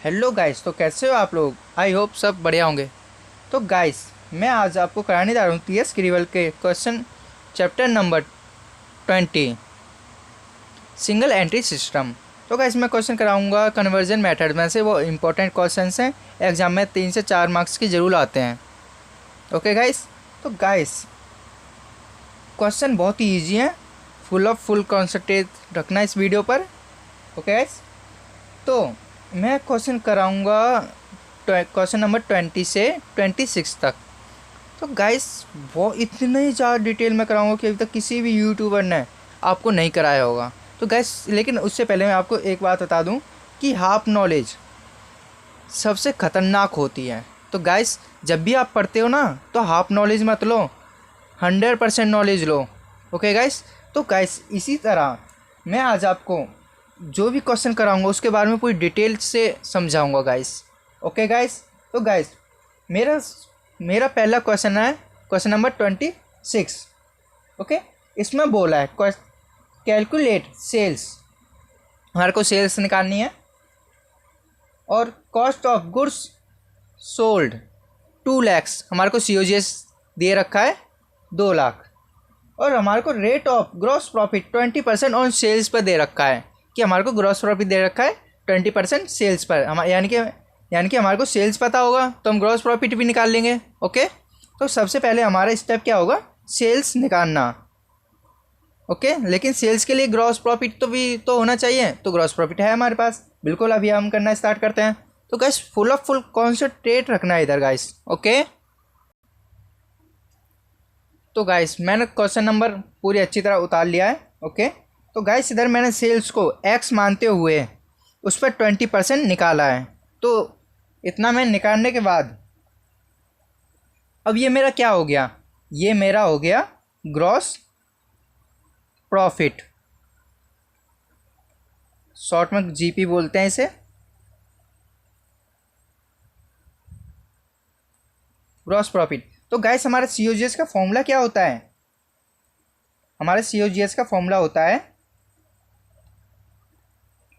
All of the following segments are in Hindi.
हेलो गाइस, तो कैसे हो आप लोग। आई होप सब बढ़िया होंगे। तो गाइस, मैं आज आपको कराने जा रहा हूँ टीएस क्रिवल के question chapter number 20 single entry system. तो गाइस, मैं क्वेश्चन कराऊंगा कन्वर्जन मेथड में से। वो इंपॉर्टेंट क्वेश्चंस हैं, एग्जाम में 3 से 4 मार्क्स की जरूर आते हैं। Okay guys. तो गाइस, क्वेश्चन बहुत ही ईजी है। फुल कॉन्सेंट्रेट रखना इस वीडियो पर। Okay guys. तो मैं क्वेश्चन कराऊंगा क्वेश्चन नंबर 20 से 26 तक। तो गाइस, वो इतने ज़्यादा डिटेल में कराऊंगा कि अभी तक किसी भी यूट्यूबर ने आपको नहीं कराया होगा। तो गाइस, लेकिन उससे पहले मैं आपको एक बात बता दूं कि हाफ नॉलेज सबसे ख़तरनाक होती है। तो गाइस, जब भी आप पढ़ते हो ना, तो हाफ नॉलेज मत लो, 100% नॉलेज लो। Okay guys. तो गाइस, इसी तरह मैं आज आपको जो भी क्वेश्चन कराऊंगा उसके बारे में पूरी डिटेल से समझाऊंगा गाइस। Okay guys. तो गाइस, मेरा मेरा पहला क्वेश्चन है क्वेश्चन नंबर 26। ओके। इसमें बोला है कैलकुलेट सेल्स। हमारे को सेल्स निकालनी है और cost of goods sold 2 lakhs। हमारे को COGS दे रखा है 2 लाख। और हमारे को rate of gross profit 20% on sales पर दे रखा है कि हमारे को ग्रॉस प्रॉफिट दे रखा है 20% सेल्स पर। हम यानी कि हमारे को सेल्स पता होगा तो हम ग्रॉस प्रॉफिट भी निकाल लेंगे। ओके। तो सबसे पहले हमारा स्टेप क्या होगा, सेल्स निकालना। ओके। लेकिन सेल्स के लिए ग्रॉस प्रॉफिट तो होना चाहिए। तो ग्रॉस प्रॉफिट है हमारे पास, बिल्कुल। अभी हम करना स्टार्ट करते हैं। तो गाइस, फुल कॉन्सेंट्रेट रखना है इधर गाइस। ओके। तो गाइस, मैंने क्वेश्चन नंबर पूरी अच्छी तरह उतार लिया है। ओके। तो गाइस, इधर मैंने सेल्स को एक्स मानते हुए उस पर 20% निकाला है। तो इतना मैं निकालने के बाद अब ये मेरा क्या हो गया, ये मेरा हो गया ग्रॉस प्रॉफिट। शॉर्ट में GP बोलते हैं इसे, ग्रॉस प्रॉफिट। तो गाइस, हमारे COGS का फॉर्मूला क्या होता है, हमारे COGS का फॉर्मूला होता है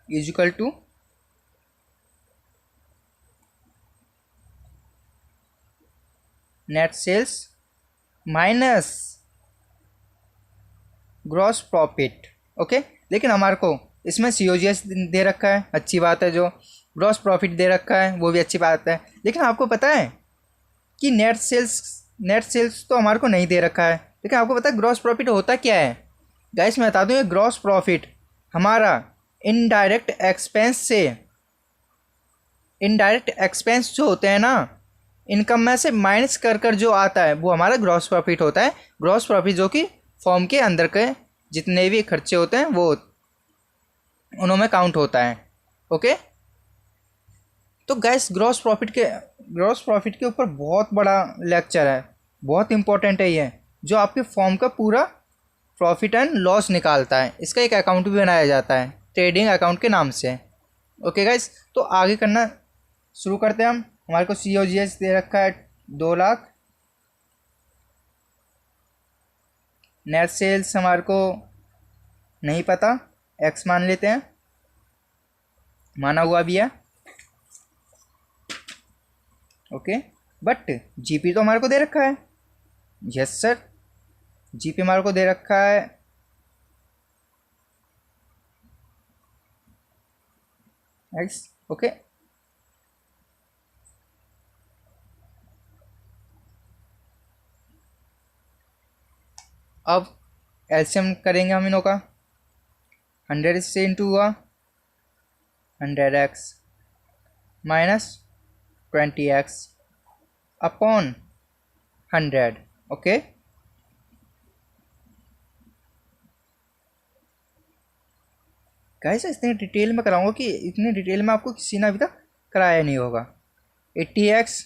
equal to net sales minus gross profit. Okay. लेकिन हमारे को इसमें COGS दे रखा है, अच्छी बात है। जो ग्रॉस प्रॉफिट दे रखा है वो भी अच्छी बात है। लेकिन आपको पता है कि नेट सेल्स तो हमारे को नहीं दे रखा है। लेकिन आपको पता है ग्रॉस प्रॉफिट होता क्या है। गाइस, मैं बता दूं, ये ग्रॉस प्रॉफिट हमारा इनडायरेक्ट एक्सपेंस जो होते हैं ना, इनकम में से माइनस कर कर जो आता है वो हमारा ग्रॉस प्रॉफिट होता है। ग्रॉस प्रॉफिट जो कि फॉर्म के अंदर के जितने भी खर्चे होते हैं वो उनमें काउंट होता है। ओके। तो गैस, ग्रॉस प्रॉफिट के ऊपर बहुत बड़ा लेक्चर है, बहुत इंपॉर्टेंट है ये, जो आपके फॉर्म का पूरा प्रॉफिट एंड लॉस निकालता है। इसका एक अकाउंट भी बनाया जाता है ट्रेडिंग अकाउंट के नाम से। Okay guys. तो आगे करना शुरू करते हैं हम। हमारे को COGS दे रखा है 2 लाख। नेट सेल्स हमारे को नहीं पता, एक्स मान लेते हैं, माना हुआ भी है। ओके। बट GP तो हमारे को दे रखा है। यस सर, GP हमारे को दे रखा है एक्स। ओके। अब एलसीएम करेंगे हम इनों का। 100 से इंटू हुआ 100x minus 20x upon 100। Okay. Guys, इतने डिटेल में कराऊंगा कि इतने डिटेल में आपको किसी ने अभी तक कराया नहीं होगा। 80x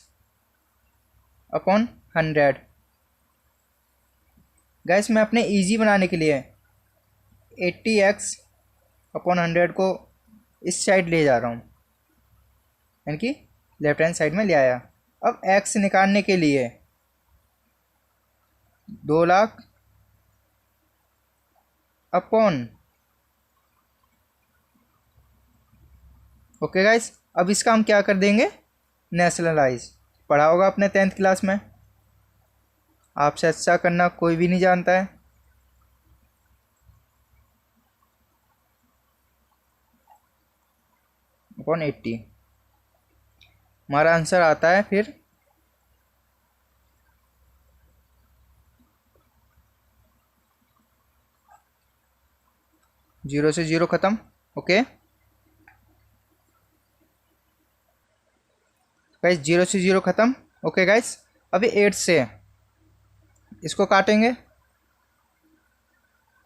upon 100। गाइस, मैं अपने इजी बनाने के लिए 80x अपॉन 100 को इस साइड ले जा रहा हूँ, यानी कि लेफ्ट हैंड साइड में ले आया। अब x निकालने के लिए 2 लाख अपॉन। ओके गाइस, अब इसका हम क्या कर देंगे, नेशनलाइज। पढ़ा होगा अपने 10th क्लास में, आपसे अच्छा करना कोई भी नहीं जानता है। अपॉन 80 हमारा आंसर आता है फिर 0 से 0 ख़त्म। ओके गाइस, 0 से 0 ख़त्म। ओके गाइस, अभी 8 से इसको काटेंगे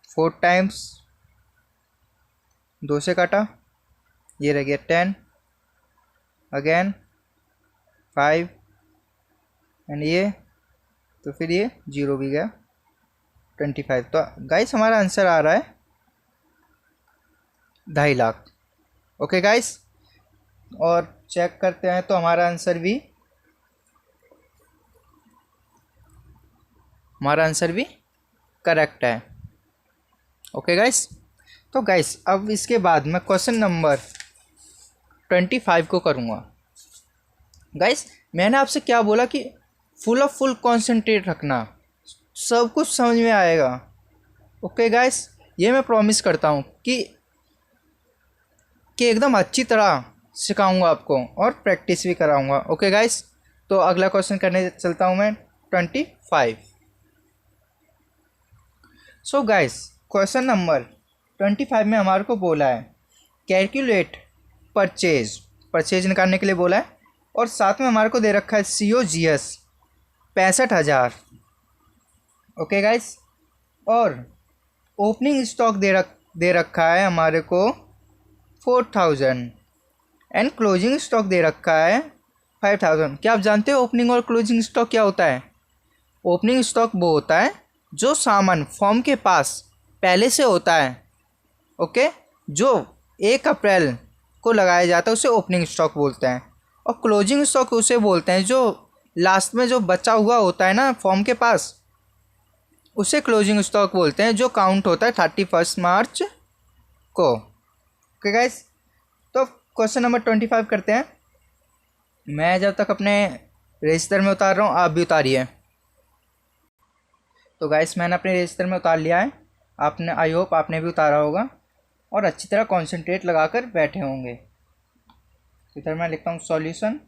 4 टाइम्स, 2 से काटा, ये रह गया 10, अगेन 5 एंड ये, तो फिर ये 0 भी गया, 25। तो गाइस हमारा आंसर आ रहा है 2.5 लाख। ओके गाइस, और चेक करते हैं तो हमारा आंसर भी करेक्ट है। ओके गाइस, तो गाइस अब इसके बाद मैं क्वेश्चन नंबर 25 को करूँगा। गाइस मैंने आपसे क्या बोला कि फुल कंसंट्रेट रखना, सब कुछ समझ में आएगा। ओके गाइस, ये मैं प्रॉमिस करता हूँ कि एकदम अच्छी तरह सिखाऊंगा आपको और प्रैक्टिस भी कराऊंगा। ओके गाइस, तो अगला क्वेश्चन करने चलता हूँ मैं 25। सो गाइस क्वेश्चन नंबर 25 में हमारे को बोला है कैलकुलेट परचेज निकालने के लिए बोला है, और साथ में हमारे को दे रखा है COGS 65,000। ओके गाइस, और ओपनिंग स्टॉक दे रखा है हमारे को 4,000 एंड क्लोजिंग स्टॉक दे रखा है 5,000। क्या आप जानते हो ओपनिंग और क्लोजिंग स्टॉक क्या होता है? ओपनिंग स्टॉक वो होता है जो सामान फर्म के पास पहले से होता है, ओके, जो 1 अप्रैल को लगाया जाता है उसे ओपनिंग स्टॉक बोलते हैं। और क्लोजिंग स्टॉक उसे बोलते हैं जो लास्ट में जो बचा हुआ होता है ना फर्म के पास, उसे क्लोजिंग स्टॉक बोलते हैं, जो काउंट होता है 31 मार्च को। ओके गाइस, तो क्वेश्चन नंबर 25 करते हैं। मैं जब तक अपने रजिस्टर में उतार रहा हूँ आप भी उतारिए। तो गाइस मैंने अपने रजिस्टर में उतार लिया है, आपने, आई होप आपने भी उतारा होगा और अच्छी तरह कंसंट्रेट लगाकर बैठे होंगे। इधर मैं लिखता हूँ सॉल्यूशन।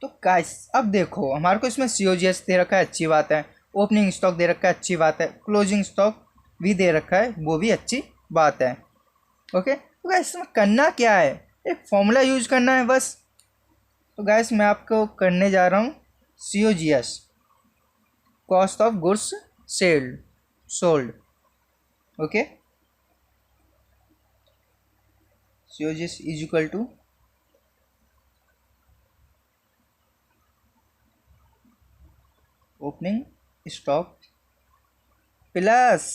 तो गाइस अब देखो हमारे को इसमें COGS दे रखा है, अच्छी बात है। ओपनिंग स्टॉक दे रखा है, अच्छी बात है। क्लोजिंग स्टॉक भी दे रखा है, वो भी अच्छी बात है। ओके, तो गाइस इसमें करना क्या है, एक फॉर्मूला यूज करना है बस। तो गाइस मैं आपको करने जा रहा हूँ COGS, cost of goods sold. Okay, COGS is equal to opening stock plus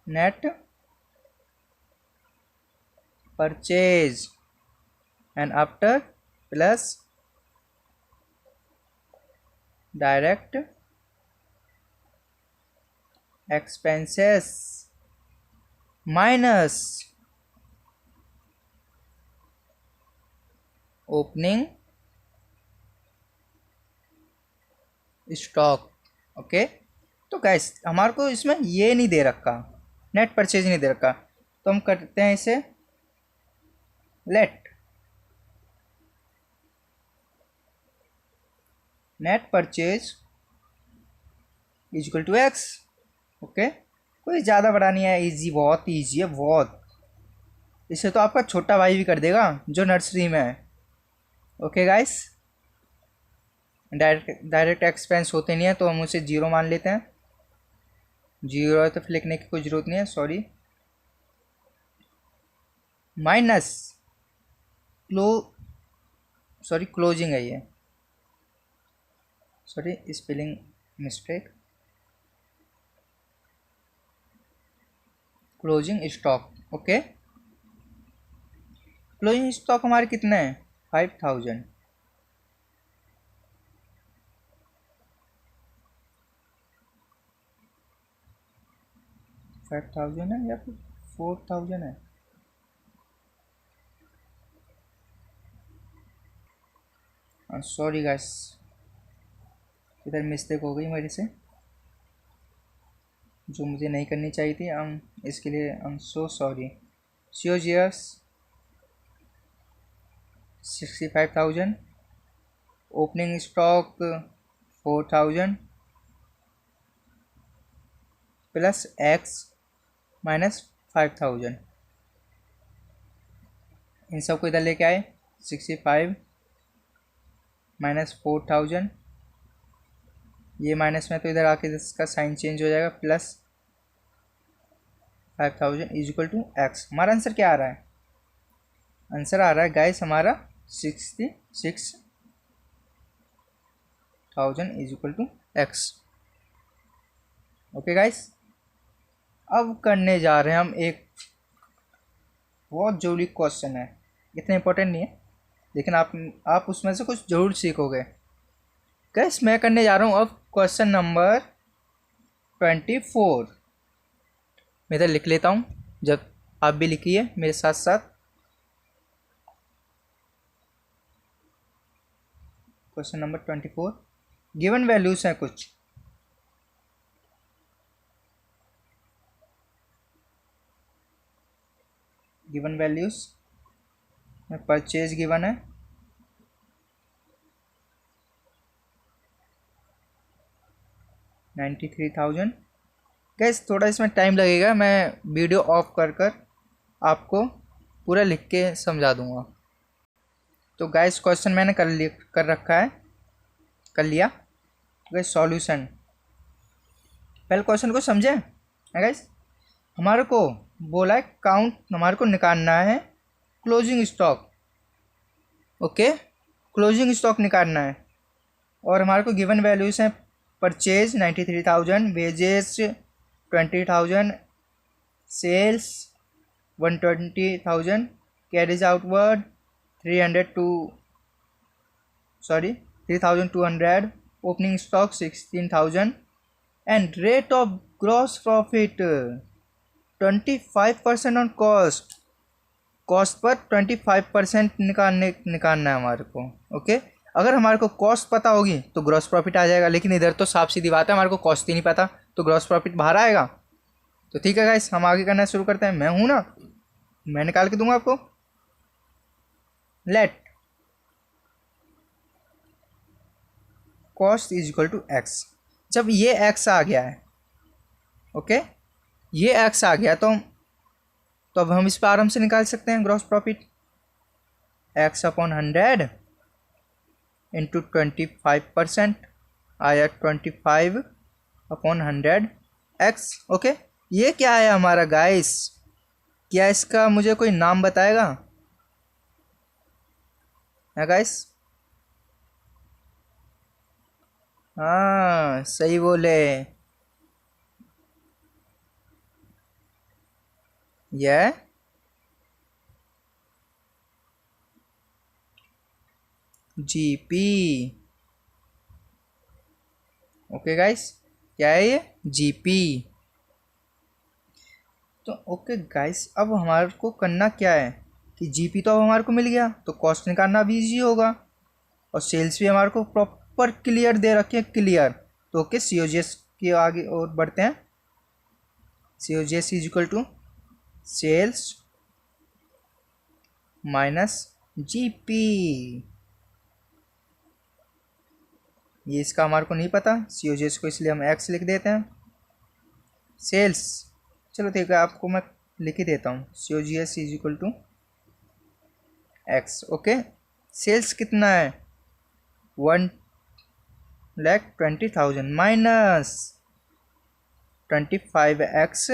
net purchase and after plus direct expenses minus opening stock. Okay, तो गैस हमारे को इसमें ये नहीं दे रखा, नेट परचेज नहीं दे रखा, तो हम करते हैं इसे let net purchase equal to x. Okay, कोई ज़्यादा बड़ा नहीं है, इजी, बहुत ईजी है बहुत। इसे तो आपका छोटा भाई भी कर देगा जो नर्सरी में है। ओके गाइस, डायरेक्ट एक्सपेंस होते नहीं है तो हम उसे 0 मान लेते हैं। 0 है तो फिर लिखने की कोई ज़रूरत नहीं है, सॉरी। माइनस क्लोजिंग है ये, sorry spelling mistake, closing stock. Okay, closing stock हमारे कितने हैं, 5,000। है या फिर 4000 है। सॉरी गाइस, इधर मिस्टेक हो गई मेरे से, जो मुझे नहीं करनी चाहिए थी। इसके लिए I am so sorry. COGS 65,000, opening stock 4000 plus x minus 5000, इन सबको इधर लेके आए। 65 माइनस 4000, ये माइनस में तो इधर आके इसका साइन चेंज हो जाएगा, plus 5000 is equal to X. हमारा आंसर क्या आ रहा है? आंसर आ रहा है गाइस हमारा 66,000 is equal to x. Okay guys, अब करने जा रहे हैं हम एक बहुत जरूरी क्वेश्चन है, इतना इंपॉर्टेंट नहीं है लेकिन आप उसमें से कुछ जरूर सीखोगे। गाइस मैं करने जा रहा हूँ अब क्वेश्चन नंबर 24। मैं इधर लिख लेता हूँ, जब आप भी लिखिए मेरे साथ साथ। क्वेश्चन नंबर 24, गिवन वैल्यूज हैं कुछ। गिवन वैल्यूज में परचेज गिवन है, $93,000। गैस थोड़ा इसमें टाइम लगेगा, मैं वीडियो ऑफ कर आपको पूरा लिख के समझा दूंगा। तो गैस क्वेश्चन मैंने कर रखा है, कर लिया। गैस सॉल्यूशन, पहले क्वेश्चन को समझे गैस। हमारे को बोला है काउंट, हमारे को निकालना है closing stock. Okay, closing stock निकालना है और हमारे को गिवन वैल्यूज हैं purchase 93,000, wages 20,000, sales 120,000, carriage outward 3,200, opening stock 16,000 and rate of gross profit 25% on cost. Cost पर 25% निकालना है हमारे को। ओके, अगर हमारे को कॉस्ट पता होगी तो ग्रॉस प्रॉफिट आ जाएगा, लेकिन इधर तो साफ सीधी बात है हमारे को कॉस्ट ही नहीं पता, तो ग्रॉस प्रॉफिट बाहर आएगा। तो ठीक है गाइस, हम आगे करना शुरू करते हैं। मैं हूं ना, मैं निकाल के दूंगा आपको। Let cost is equal to X. जब ये एक्स आ गया है, ओके, ये एक्स आ गया तो अब हम इस पर आराम से निकाल सकते हैं gross profit. X upon 100 into 25% आया 25 अपॉन 100 एक्स। ओके, ये क्या है हमारा गाइस? क्या इसका मुझे कोई नाम बताएगा है गाइस? हाँ सही बोले, ये जीपी। ओके गाइस, क्या है ये? जीपी। तो ओके गाइस, अब हमारे को करना क्या है कि जीपी तो अब हमारे को मिल गया, तो कॉस्ट निकालना भी ईजी होगा और सेल्स भी हमारे को प्रॉपर क्लियर दे रखे हैं, क्लियर। तो ओके, COGS के आगे और बढ़ते हैं। COGS is equal to sales minus GP. ये इसका हमारे को नहीं पता, COGS को इसलिए हम एक्स लिख देते हैं। सेल्स, चलो ठीक है, आपको मैं लिख ही देता हूँ। COGS is equal to x. Okay, sales कितना है? 1,20,000 माइनस 25x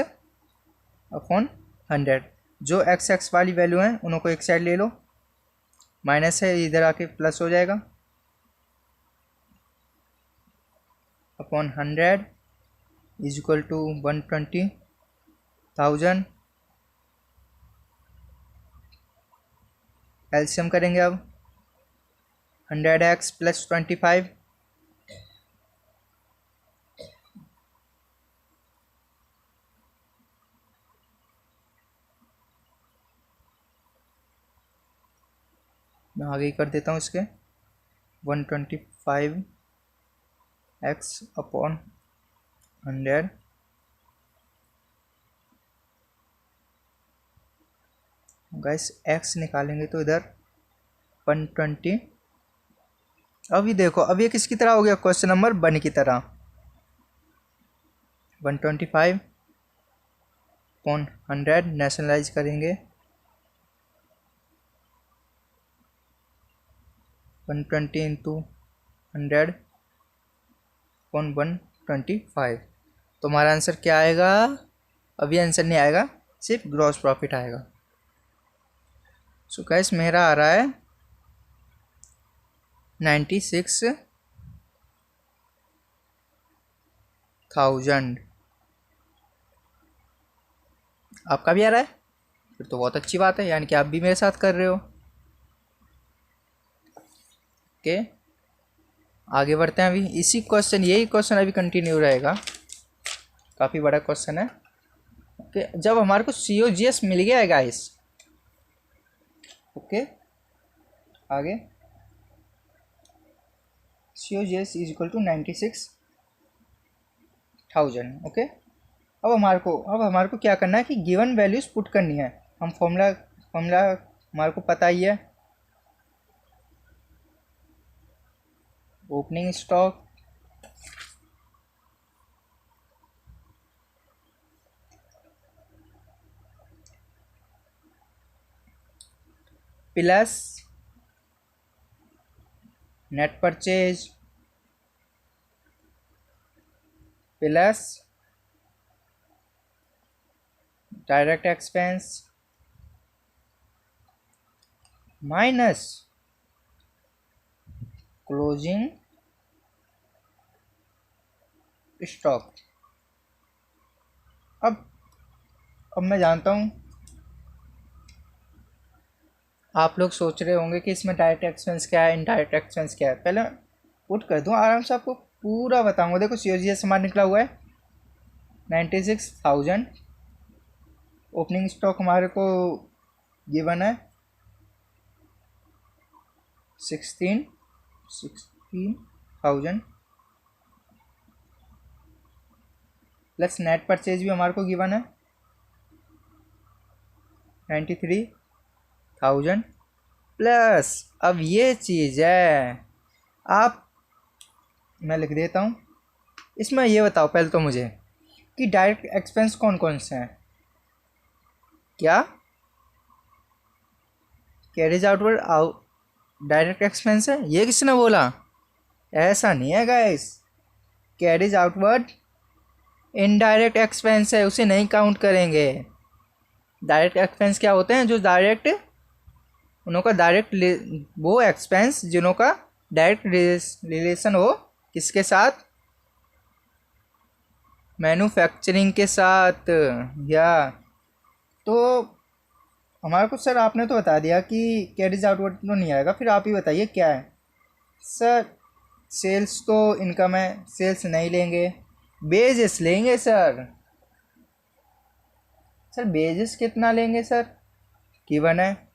अपॉन 100। जो x वाली वैल्यू है उनको एक साइड ले लो, माइनस है इधर आके प्लस हो जाएगा, upon 100 is equal to 120,000। LCM करेंगे अब, 100x प्लस 25, मैं आगे ही कर देता हूँ इसके 125 x अपॉन 100 गाइस x निकालेंगे तो इधर 120। अभी देखो अब ये किसकी तरह हो गया, क्वेश्चन नंबर 1 की तरह। 125 अपॉन 100 नेशनलाइज करेंगे 120 इंटू 100 अपॉन 125। तो हमारा आंसर क्या आएगा, अभी आंसर नहीं आएगा, सिर्फ ग्रॉस प्रॉफिट आएगा। सो गाइस मेरा आ रहा है 96,000। आपका भी आ रहा है, फिर तो बहुत अच्छी बात है, यानी कि आप भी मेरे साथ कर रहे हो। ओके आगे बढ़ते हैं। अभी इसी क्वेश्चन, यही क्वेश्चन अभी कंटिन्यू रहेगा, काफ़ी बड़ा क्वेश्चन है। ओके जब हमारे को COGS मिल गया है गाइस, ओके आगे COGS is equal to 96,000। Okay अब हमारे को क्या करना है कि गिवन वैल्यूज पुट करनी है। हम फॉर्मूला हमारे को पता ही है, opening stock plus net purchase plus direct expense minus closing stock. अब मैं जानता हूँ आप लोग सोच रहे होंगे कि इसमें डायरेक्ट एक्सपेंस क्या है, इनडायरेक्ट एक्सपेंस क्या है। पहले पुट कर दूँ, आराम से आपको पूरा बताऊंगा। देखो COGS हमारा निकला हुआ है 96,000, ओपनिंग स्टॉक हमारे को गिवन है 16,000 प्लस नेट परचेज भी हमारे को गिवन है 93,000 प्लस अब ये चीज़ है मैं लिख देता हूँ। इसमें ये बताओ पहले तो मुझे कि डायरेक्ट एक्सपेंस कौन कौन से हैं। क्या कैरेज आउटवर्ड डायरेक्ट एक्सपेंस है, ये किसने बोला? ऐसा नहीं है guys, carriage outward indirect expense है, उसे नहीं काउंट करेंगे। डायरेक्ट एक्सपेंस क्या होते हैं, जो डायरेक्ट उनों का डायरेक्ट वो एक्सपेंस जिनों का डायरेक्ट रिलेशन हो किसके साथ, मैन्युफैक्चरिंग के साथ। या तो हमारे को सर आपने तो बता दिया कि कैरेज आउटवर्ड तो नहीं आएगा, फिर आप ही बताइए क्या है। सर सेल्स तो इनकम है, सेल्स नहीं लेंगे, बेजेस लेंगे सर। सर बेजेस कितना लेंगे सर, गिवन है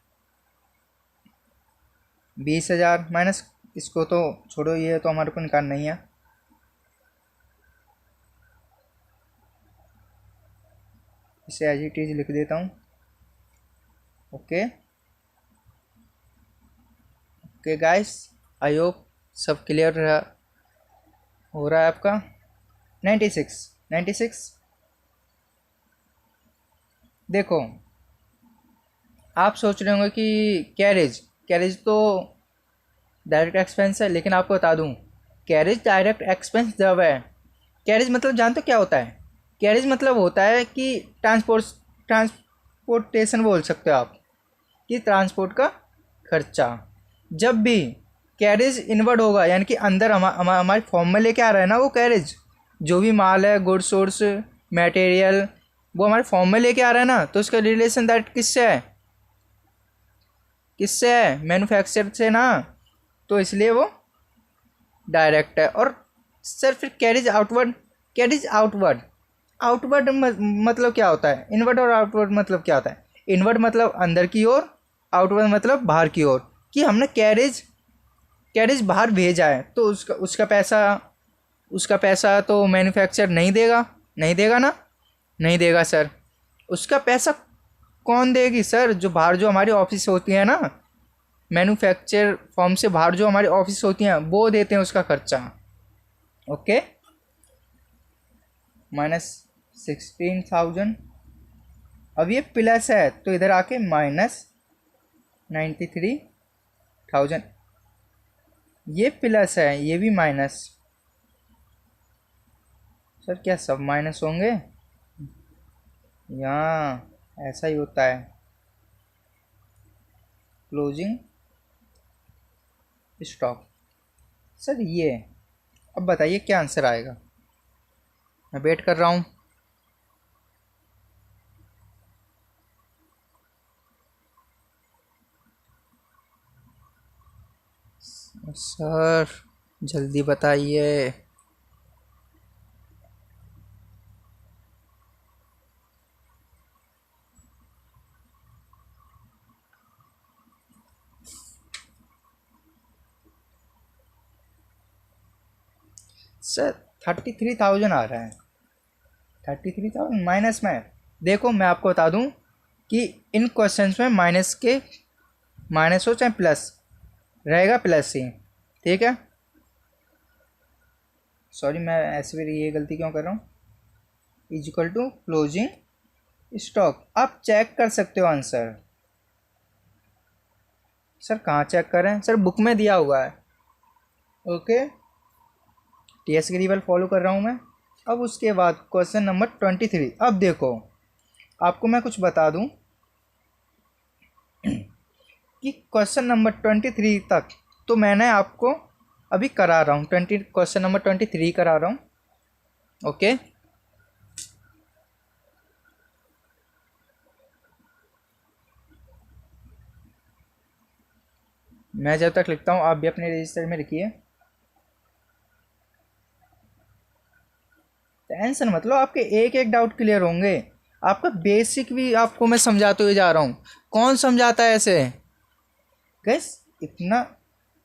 20,000 माइनस, इसको तो छोड़ो, ये तो हमारे को निकालना ही है। इसे एज इट इज लिख देता हूँ। Okay okay guys, I hope सब क्लियर हो रहा है आपका। 96 देखो आप सोच रहे होंगे कि कैरेज तो डायरेक्ट एक्सपेंस है, लेकिन आपको बता दूं कैरेज डायरेक्ट एक्सपेंस जब है, कैरेज मतलब जानते हो क्या होता है? कैरेज मतलब होता है कि ट्रांसपोर्टेशन बोल सकते हो आप, कि ट्रांसपोर्ट का खर्चा। जब भी कैरेज इनवर्ड होगा, यानी कि अंदर हमारे फॉर्म में लेके आ रहा है ना वो कैरेज, जो भी माल है, गुड्स सोर्स मटेरियल, वो हमारे फॉर्म में लेके आ रहा है ना, तो उसका रिलेशन डायरेक्ट किससे है? मैन्युफैक्चर से ना, तो इसलिए वो डायरेक्ट है। और सर फिर कैरेज आउटवर्ड मतलब क्या होता है? इनवर्ड और आउटवर्ड मतलब क्या होता है? इनवर्ड मतलब अंदर की ओर, आउटवर्ड मतलब बाहर की ओर। कि हमने कैरेज बाहर भेजा है, तो उसका पैसा तो मैन्युफैक्चर नहीं देगा, नहीं देगा ना, नहीं देगा सर। उसका पैसा कौन देगी सर? जो बाहर जो हमारी ऑफिस होती है ना, मैन्युफैक्चर फॉर्म से बाहर जो हमारी ऑफिस होती हैं वो देते हैं उसका खर्चा। ओके, -16,000। अब ये प्लस है तो इधर आके -93,000। ये प्लस है, ये भी माइनस। सर क्या सब माइनस होंगे? यहाँ ऐसा ही होता है। Closing stock. सर ये अब बताइए क्या आंसर आएगा? मैं वेट कर रहा हूँ। सर जल्दी बताइए। सर 33,000 आ रहा है। 33,000 माइनस में। देखो मैं आपको बता दूं कि इन क्वेश्चंस में माइनस हो चाहे प्लस रहेगा, प्लस ही। ठीक है, सॉरी मैं ऐसे भी ये गलती क्यों कर रहा हूँ। Equal to closing stock. आप चेक कर सकते हो आंसर। सर कहाँ चेक करें? सर बुक में दिया हुआ है। ओके, टीएस ग्रीवल फॉलो कर रहा हूँ मैं। अब उसके बाद क्वेश्चन नंबर 23। अब देखो आपको मैं कुछ बता दूँ कि क्वेश्चन नंबर 23 तक तो मैंने आपको अभी करा रहा हूँ। क्वेश्चन नंबर 23 करा रहा हूँ। ओके, मैं जब तक लिखता हूँ आप भी अपने रजिस्टर में लिखिए। टेंशन मत लो, आपके एक एक डाउट क्लियर होंगे। आपका बेसिक भी आपको मैं समझाते हुए जा रहा हूँ। कौन समझाता है ऐसे? गैस इतना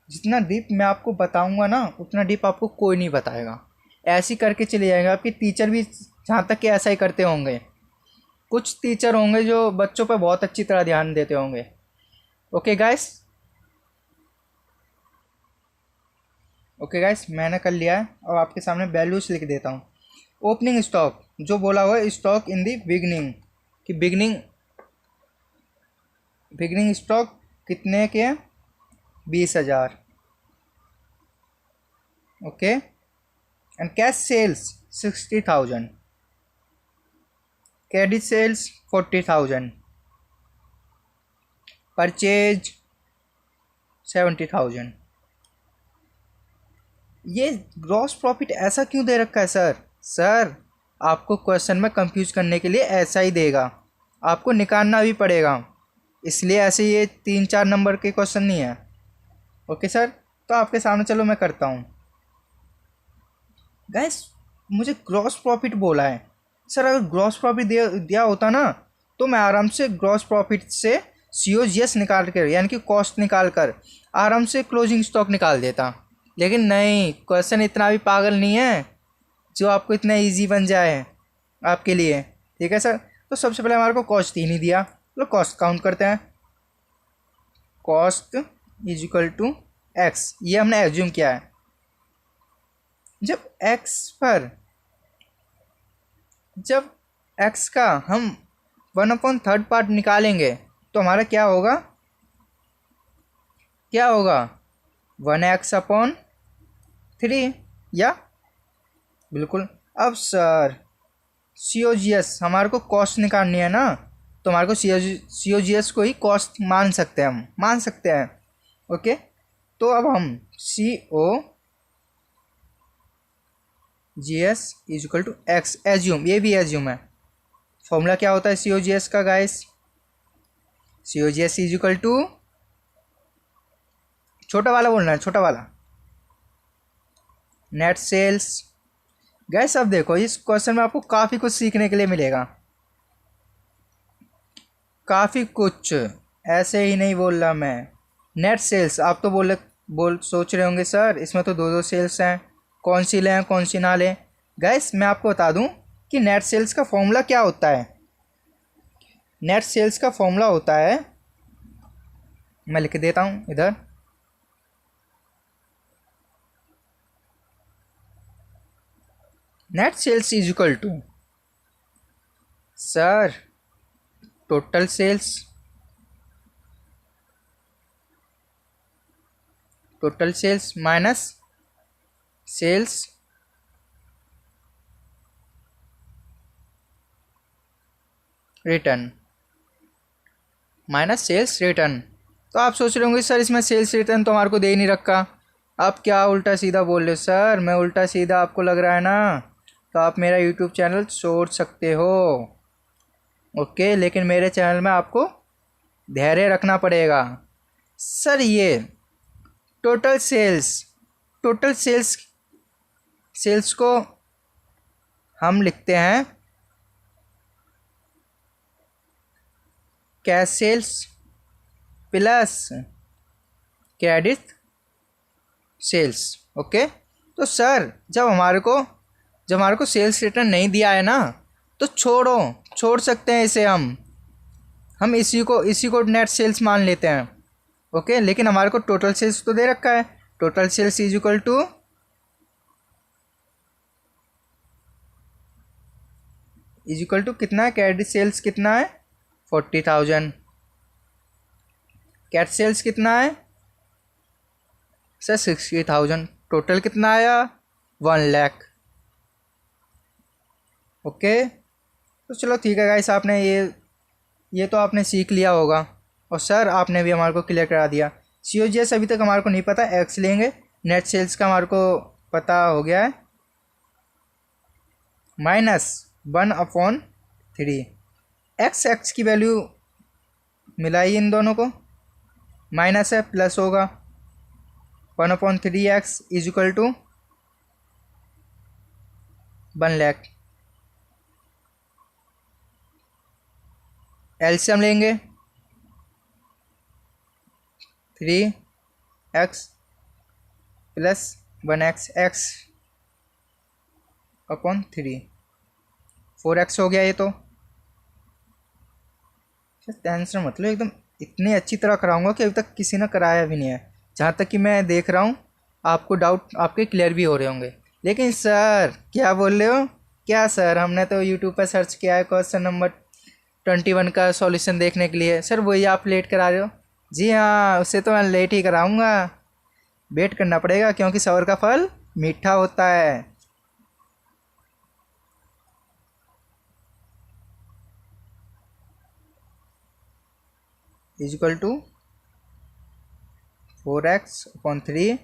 जितना डीप मैं आपको बताऊंगा ना, उतना डीप आपको कोई नहीं बताएगा। ऐसे ही करके चले जाएंगे। आपके टीचर भी जहाँ तक कि ऐसा ही करते होंगे। कुछ टीचर होंगे जो बच्चों पर बहुत अच्छी तरह ध्यान देते होंगे। ओके गाइस, ओके गाइस, मैंने कर लिया है। और आपके सामने वैल्यूज लिख देता हूँ। ओपनिंग स्टॉक जो बोला हुआ है, स्टॉक इन दी बिगनिंग, कि बिगनिंग स्टॉक कितने के हैं? 20,000। Okay, and cash sales 60,000, credit sales 40,000, purchase 70,000। ये ग्रॉस प्रॉफिट ऐसा क्यों दे रखा है सर? सर आपको क्वेश्चन में कंफ्यूज करने के लिए ऐसा ही देगा, आपको निकालना भी पड़ेगा, इसलिए ऐसे ये 3-4 नंबर के क्वेश्चन नहीं है। ओके सर, तो आपके सामने चलो मैं करता हूँ। गैस मुझे ग्रॉस प्रॉफिट बोला है सर। अगर ग्रॉस प्रॉफिट दिया होता ना तो मैं आराम से ग्रॉस प्रॉफिट से COGS निकाल कर, यानी कि कॉस्ट निकाल कर आराम से क्लोजिंग स्टॉक निकाल देता। लेकिन नहीं, क्वेश्चन इतना भी पागल नहीं है जो आपको इतना इजी बन जाए आपके लिए। ठीक है सर, तो सबसे पहले हमारे को कॉस्ट ही नहीं दिया, तो कॉस्ट काउंट करते हैं। Cost is equal to X, ये हमने एज्यूम किया है। जब एक्स का हम 1/3 पार्ट निकालेंगे तो हमारा क्या होगा? 1x/3 या बिल्कुल। अब सर COGS हमारे को कॉस्ट निकालनी है ना, तो हमारे को COGS को ही कॉस्ट मान सकते हैं, हम मान सकते हैं। ओके, तो अब हम COGS is equal to X assume, ये भी एज्यूम है। फॉर्मूला क्या होता है COGS का guys? COGS is equal to, छोटा वाला बोलना है, छोटा वाला, नेट सेल्स। गैस अब देखो इस क्वेश्चन में आपको काफ़ी कुछ सीखने के लिए मिलेगा, काफ़ी कुछ। ऐसे ही नहीं बोल रहा मैं, नेट सेल्स, आप तो बोल सोच रहे होंगे सर इसमें तो दो दो सेल्स हैं, कौन सी लें कौन सी ना लें। गाइस मैं आपको बता दूं कि नेट सेल्स का फॉर्मूला क्या होता है। नेट सेल्स का फॉर्मूला होता है, मैं लिख देता हूं इधर। Net sales is equal to sir total sales, total sales minus sales return, minus sales return. तो आप सोच रहे होंगे सर इसमें सेल्स रिटर्न तो हमारे को दे ही नहीं रखा, आप क्या उल्टा सीधा बोल रहे हो। सर मैं उल्टा सीधा आपको लग रहा है ना, तो आप मेरा यूट्यूब चैनल छोड़ सकते हो, ओके, लेकिन मेरे चैनल में आपको धैर्य रखना पड़ेगा। सर ये total sales, total sales, sales को हम लिखते हैं cash sales plus credit sales, okay. तो सर जब हमारे को सेल्स रिटर्न नहीं दिया है ना, तो छोड़ सकते हैं इसे, हम इसी को नेट सेल्स मान लेते हैं, ओके। लेकिन हमारे को टोटल सेल्स तो दे रखा है, total sales is equal to कितना है, क्रेडिट सेल्स कितना है 40,000, कैश सेल्स कितना है सर 60,000, टोटल कितना आया 1 लाख, ओके। तो चलो ठीक है गाइस, आपने ये तो आपने सीख लिया होगा, और सर आपने भी हमारे को क्लियर करा दिया। COGS अभी तक हमारे को नहीं पता, एक्स लेंगे, नेट सेल्स का हमारे को पता हो गया है, -1/3, एक्स की वैल्यू मिलाई इन दोनों को, माइनस है प्लस होगा, 1/3x is equal to 1 lakh. LCM लेंगे 3x plus 1x, x/3, 4x हो गया ये तो। टेंशन मतलब एकदम इतनी अच्छी तरह कराऊंगा कि अभी तक किसी ने कराया भी नहीं है, जहाँ तक कि मैं देख रहा हूँ आपको डाउट आपके क्लियर भी हो रहे होंगे। लेकिन सर क्या बोल रहे हो, क्या सर हमने तो यूट्यूब पर सर्च किया है क्वेश्चन नंबर 21 का सॉल्यूशन देखने के लिए, सर वही आप लेट करा रहे हो। जी हाँ, उससे तो मैं लेट ही कराऊंगा, वेट करना पड़ेगा क्योंकि सबर का फल मीठा होता है। Is equal to 4x/3,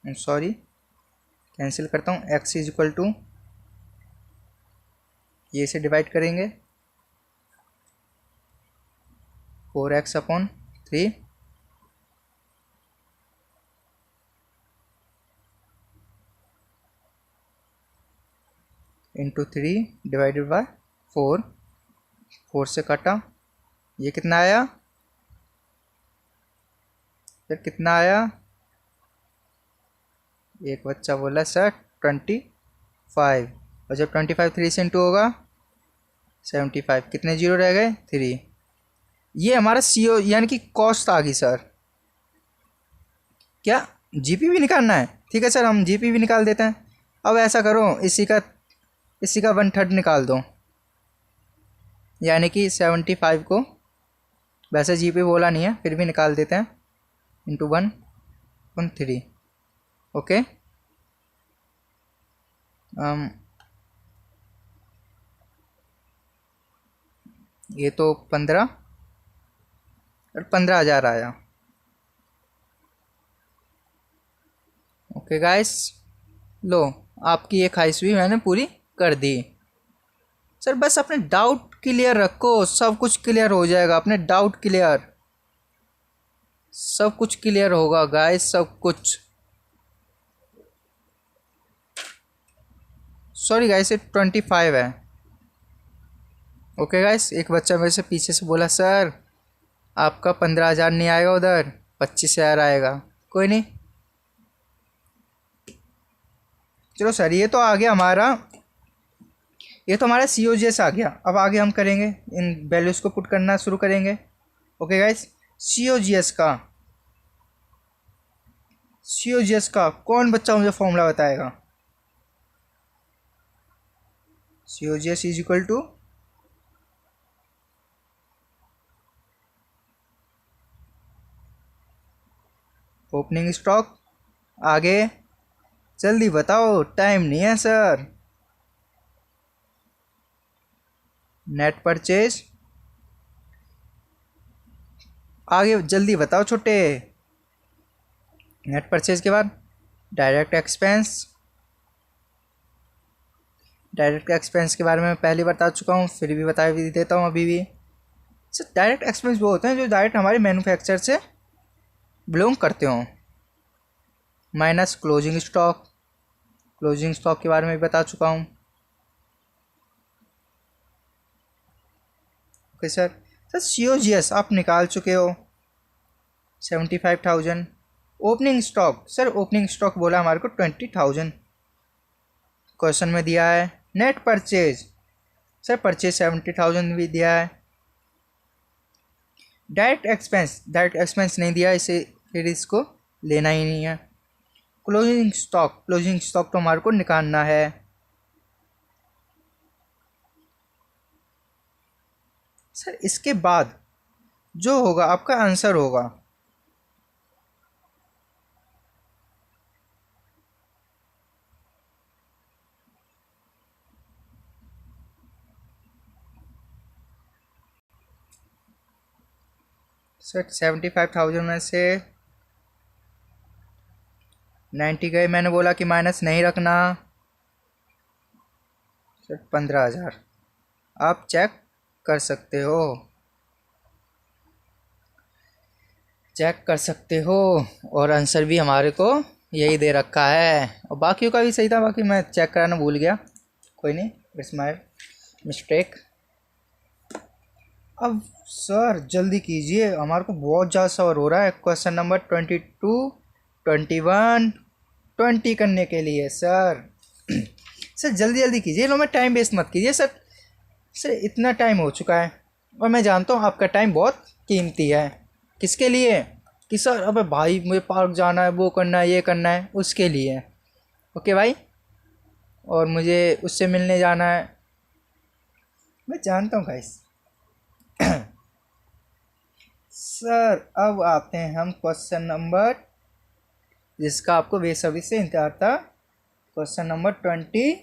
sorry cancel करता हूँ, x इज इक्वल टू ये से डिवाइड करेंगे 4x/3 इंटू 3 डिवाइडेड बाय 4, 4 से काटा, ये कितना आया फिर, कितना आया, एक बच्चा बोला सर 25, और जब 25 3 से इंटू होगा 75, कितने जीरो रह गए 3। ये हमारा CO यानी कि कॉस्ट आ गई सर। क्या GP भी निकालना है, ठीक है सर हम GP भी निकाल देते हैं। अब ऐसा करो इसी का 1/3 निकाल दो, यानी कि 75 को, वैसे GP बोला नहीं है फिर भी निकाल देते हैं, इंटू 1/3, ओके। ये तो 15,000 आया, ओके गाइस। लो आपकी ये ख्वाहिश भी मैंने पूरी कर दी। सर बस अपने डाउट क्लियर रखो, सब कुछ क्लियर हो जाएगा, अपने डाउट क्लियर, सब कुछ क्लियर होगा गाइस, सब कुछ। सॉरी गाइस ये 25 है, ओके गाइस। एक बच्चा मेरे से पीछे से बोला सर आपका 15,000 नहीं आएगा उधर, 25,000 आएगा। कोई नहीं, चलो सर ये तो आ गया हमारा, ये तो हमारा COGS आ गया। अब आगे हम करेंगे, इन वैल्यूज़ को पुट करना शुरू करेंगे। ओके गाइस, COGS का कौन बच्चा मुझे फॉर्मूला बताएगा? COGS is equal to opening stock. आगे जल्दी बताओ, टाइम नहीं है सर। Net purchase. आगे जल्दी बताओ छोटे। नेट परचेज के बाद डायरेक्ट एक्सपेंस। डायरेक्ट एक्सपेंस के बारे में मैं पहले बता चुका हूँ, फिर भी बता भी देता हूँ अभी भी। सर डायरेक्ट एक्सपेंस वो होते हैं जो डायरेक्ट हमारे मैन्युफैक्चर से बिलोंग करते हों। Minus closing stock. Closing stock के बारे में भी बता चुका हूँ। Okay sir. सर COGS आप निकाल चुके हो 75,000। Opening stock, sir opening stock बोला हमारे को 20,000 क्वेश्चन में दिया है। नेट परचेज, सर परचेज 70,000 भी दिया है। डायरेक्ट एक्सपेंस नहीं दिया, इसे फिर इसको लेना ही नहीं है। क्लोजिंग स्टॉक तो हमारे को निकालना है। सर इसके बाद जो होगा आपका आंसर होगा सर 75,000 में से 90 गए। मैंने बोला कि माइनस नहीं रखना। सर 15,000 आप चेक कर सकते हो, और आंसर भी हमारे को यही दे रखा है, और बाकियों का भी सही था, बाकी मैं चेक कराना भूल गया। कोई नहीं, इट्स माय मिस्टेक। अब सर जल्दी कीजिए, हमारे को बहुत ज़्यादा सवाल हो रहा है। क्वेश्चन नंबर 22, 21, 20 करने के लिए सर। सर जल्दी जल्दी कीजिए, लो मैं टाइम वेस्ट मत कीजिए सर। सर इतना टाइम हो चुका है, और मैं जानता हूँ आपका टाइम बहुत कीमती है। किसके लिए? कि सर अबे भाई मुझे पार्क जाना है, वो करना है, ये करना है, उसके लिए। ओके भाई, और मुझे उससे मिलने जाना है। मैं जानता हूँ गाइस। सर अब आते हैं हम क्वेश्चन नंबर, जिसका आपको बेसब्री से इंतजार था, क्वेश्चन नंबर 22।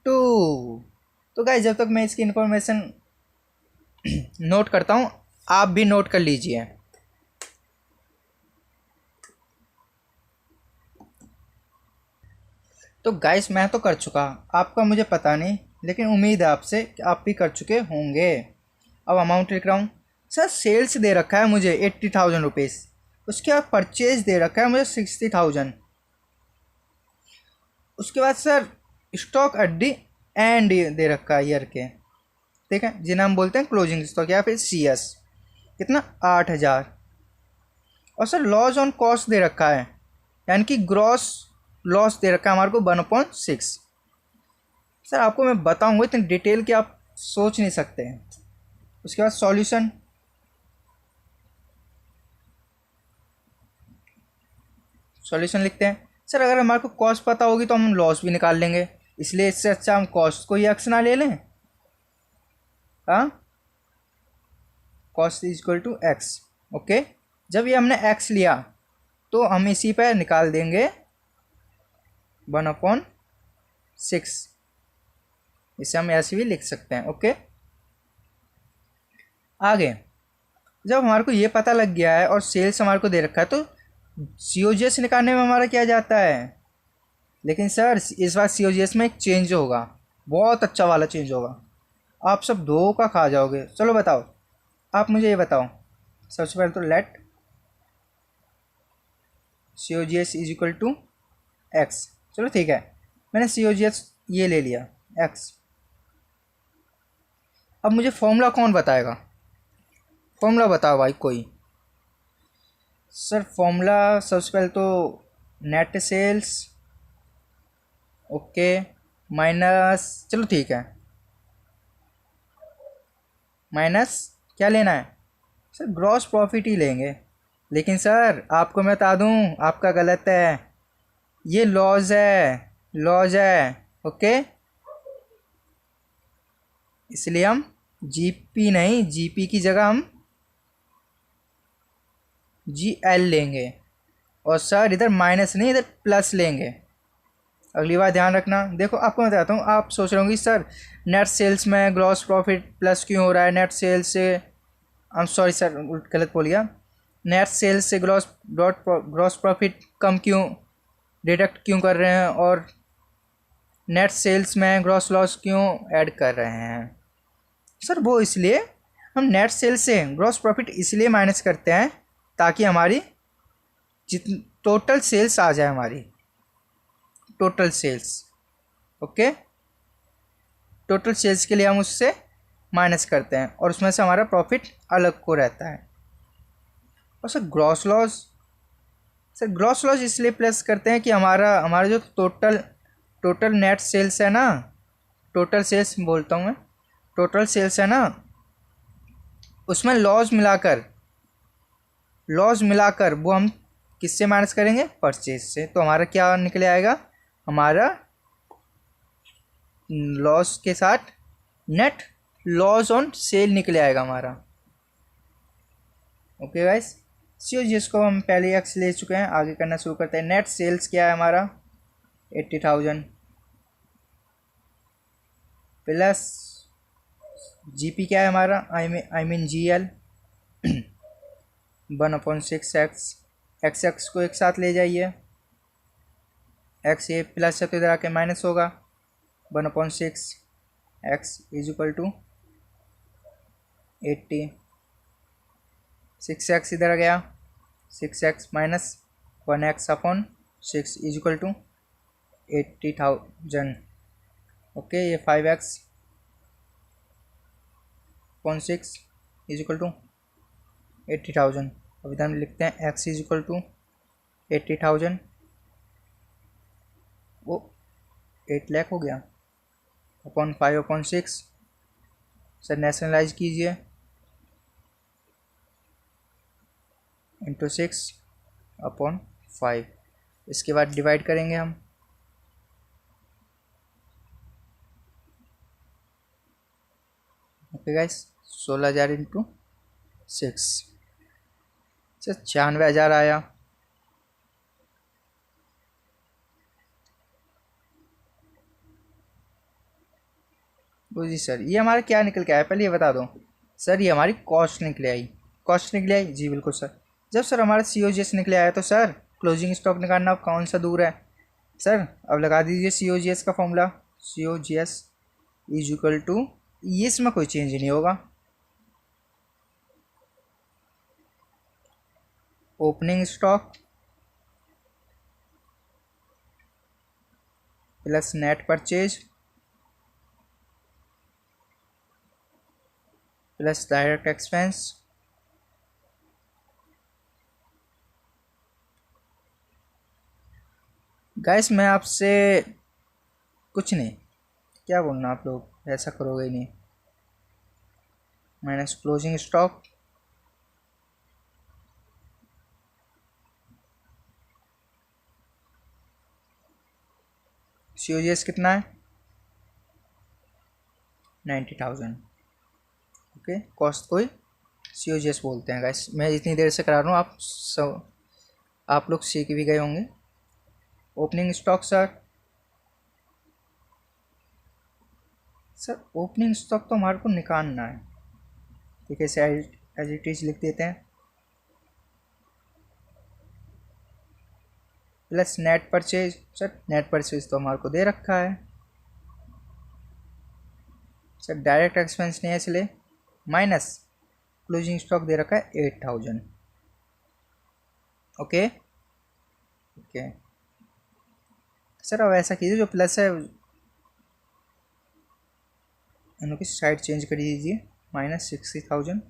तो गाइस जब तक मैं इसकी इंफॉर्मेशन नोट करता हूँ, आप भी नोट कर लीजिए। तो गाइस मैं तो कर चुका, आपका मुझे पता नहीं, लेकिन उम्मीद है आपसे कि आप भी कर चुके होंगे। अब अमाउंट लिख रहा हूँ। सर सेल्स दे रखा है मुझे 80,000 रुपीज़। उसके बाद परचेज दे रखा है मुझे 60,000। उसके बाद sir stock at the and they रखा है ईयर के, ठीक है, जिन्हें हम बोलते हैं क्लोजिंग स्टॉक या फिर CS। कितना? 8,000। और सर लॉस ऑन कॉस्ट दे रखा है, यानी कि ग्रॉस लॉस दे रखा है हमारे को 1/6। सर आपको मैं बताऊंगा इतनी डिटेल कि आप सोच नहीं सकते हैं। उसके बाद सॉल्यूशन। सॉल्यूशन लिखते हैं। सर अगर हमारे को कॉस्ट पता होगी तो हम लॉस भी निकाल लेंगे, इसलिए इससे अच्छा हम कॉस्ट को ही एक्स ना ले लें। हाँ, cost is equal to x. Okay, जब ये हमने एक्स लिया तो हम इसी पर निकाल देंगे 1/6। इसे हम ऐसे भी लिख सकते हैं। ओके, आगे जब हमारे को ये पता लग गया है और सेल्स हमारे को दे रखा है, तो COGS निकालने में हमारा क्या जाता है। लेकिन सर इस बार COGS में एक चेंज होगा, बहुत अच्छा वाला चेंज होगा, आप सब दो का खा जाओगे। चलो बताओ, आप मुझे ये बताओ। सबसे पहले तो let COGS is equal to x. चलो ठीक है, मैंने COGS ये ले लिया एक्स। अब मुझे फॉर्मूला कौन बताएगा? फॉर्मूला बताओ भाई कोई। सर फॉर्मूला सबसे पहले तो नेट सेल्स, ओके, माइनस, चलो ठीक है, माइनस क्या लेना है सर, ग्रॉस प्रॉफिट ही लेंगे। लेकिन सर आपको मैं बता दूं, आपका गलत है, ये लॉज है, लॉज है, ओके। इसलिए हम जीपी नहीं, जीपी की जगह हम जीएल लेंगे। और सर इधर माइनस नहीं, इधर प्लस लेंगे। अगली बार ध्यान रखना। देखो आपको मैं बताता हूँ, आप सोच रहे होंगे सर नेट सेल्स में ग्रॉस प्रॉफिट प्लस क्यों हो रहा है, नेट सेल्स से, आई एम सॉरी सर गलत बोल गया, नेट सेल्स से ग्रॉस प्रॉफिट कम क्यों, डिडक्ट क्यों कर रहे हैं, और नेट सेल्स में ग्रॉस लॉस क्यों ऐड कर रहे हैं। सर वो इसलिए हम नेट सेल्स से ग्रॉस प्रॉफिट इसलिए माइनस करते हैं ताकि हमारी जितनी टोटल सेल्स आ जाए, हमारी total sales, okay, total sales के लिए हम उससे माइनस करते हैं और उसमें से हमारा प्रॉफिट अलग को रहता है। और sir gross loss, sir gross loss इसलिए प्लस करते हैं कि हमारा हमारा जो टोटल टोटल नेट सेल्स है ना, टोटल सेल्स बोलता हूँ मैं, टोटल सेल्स है ना, उसमें लॉस मिलाकर वो हम किससे माइनस करेंगे, परचेज से। तो हमारा क्या निकले आएगा, हमारा लॉस के साथ नेट लॉस ऑन सेल निकले आएगा हमारा। ओके गाइस, सी जिसको हम पहले एक्स ले चुके हैं, आगे करना शुरू करते हैं। नेट सेल्स क्या है हमारा 80,000 प्लस जीपी क्या है हमारा, I mean GL 1/6x, x को एक साथ ले जाइए, एक्स ये प्लस है तो इधर आके माइनस होगा, 1/6 x is equal to 80, 6x इधर आ गया, 6x minus 1x/6 is equal to 80,000, okay. ये 5x/6 इज इक्वल टू 80,000। अब इधर हम लिखते हैं x इज इक्वल टू 80,000, वो 8 लाख हो गया, अपॉन 5/6, सर नेशनलाइज कीजिए, इंटू 6/5, इसके बाद डिवाइड करेंगे हम, ओके गाइस, 16,000 इंटू 6, सर 96,000 आया। तो जी सर ये हमारा क्या निकल के आया, पहले ये बता दो। सर ये हमारी कॉस्ट निकले आई, कॉस्ट निकले आई, जी बिल्कुल सर। जब सर हमारा COGS निकले आया तो सर क्लोजिंग स्टॉक निकालना अब कौन सा दूर है। सर अब लगा दीजिए COGS का formula, COGS is equal to, ये इसमें कोई चेंज नहीं होगा, opening stock plus net purchase plus direct expense, guys मैं आपसे कुछ नहीं, क्या बोलना, आप लोग ऐसा करोगे ही नहीं, माइनस क्लोजिंग स्टॉक COGS कितना है 90,000, ओके। कॉस्ट को ही COGS बोलते हैं गाइस, मैं इतनी देर से करा रहा हूँ, आप सब आप लोग सीख भी गए होंगे। Opening stock sir opening stock तो हमारे को निकालना है, ठीक है, इसे एज इट इज लिख देते हैं, plus net purchase, sir net purchase तो हमारे को दे रखा है, सर डायरेक्ट एक्सपेंस नहीं है इसलिए, माइनस क्लोजिंग स्टॉक दे रखा है 8,000, ओके ओके। सर अब ऐसा कीजिए, जो प्लस है इनकी साइड चेंज कर दीजिए, -60,000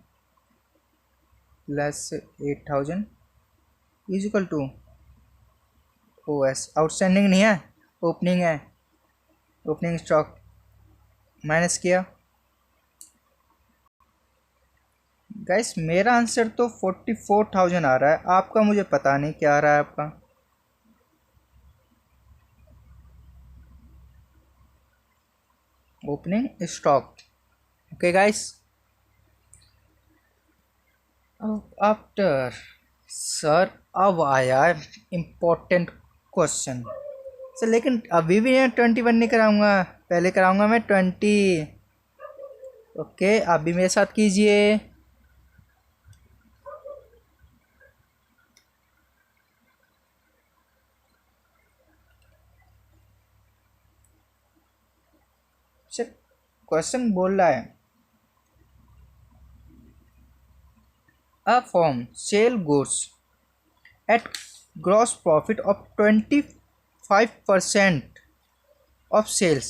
plus 8,000 is equal to O S, outstanding नहीं है, ओपनिंग है, ओपनिंग स्टॉक माइनस किया। गाइस मेरा आंसर तो 44,000 आ रहा है, आपका मुझे पता नहीं क्या आ रहा है आपका। Opening stock. Okay guys, after sir अब आया है इम्पोर्टेंट क्वेश्चन सर, लेकिन अभी भी मैं 21 नहीं कराऊंगा, पहले कराऊंगा मैं 20। ओके आप भी मेरे साथ कीजिए। सर क्वेश्चन बोल रहा है a firm sell goods at gross profit of 25% of sales,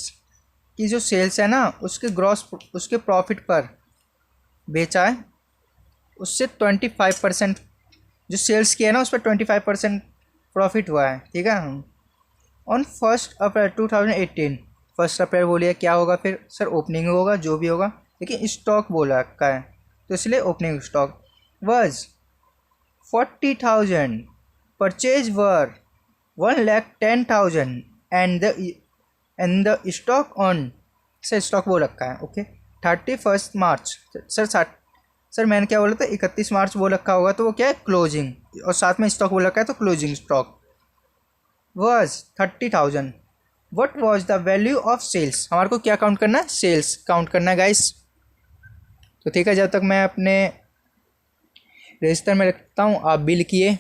की जो सेल्स है ना उसके उसके प्रॉफिट पर बेचा है, उससे 25% जो सेल्स किया है ना उस पर 25% प्रॉफिट हुआ है, ठीक है। ऑन 1 अप्रैल 2018, 1 अप्रैल बोलिए क्या होगा फिर सर, ओपनिंग होगा जो भी होगा, लेकिन स्टॉक बोला का है तो इसलिए opening stock was 40,000, purchase were 1,10,000 and the stock on, sir stock बोल रखा है ओके 31 मार्च। सर मैंने क्या बोला था, 31 मार्च बोल रखा होगा तो वो क्या है क्लोजिंग, और साथ में स्टॉक बोल रखा है तो closing stock was 30,000। What was the value of sales, हमारे को क्या काउंट करना है, सेल्स काउंट करना है गाइस। तो ठीक है, जब तक मैं अपने रजिस्टर में रखता हूँ आप भी लिखिए।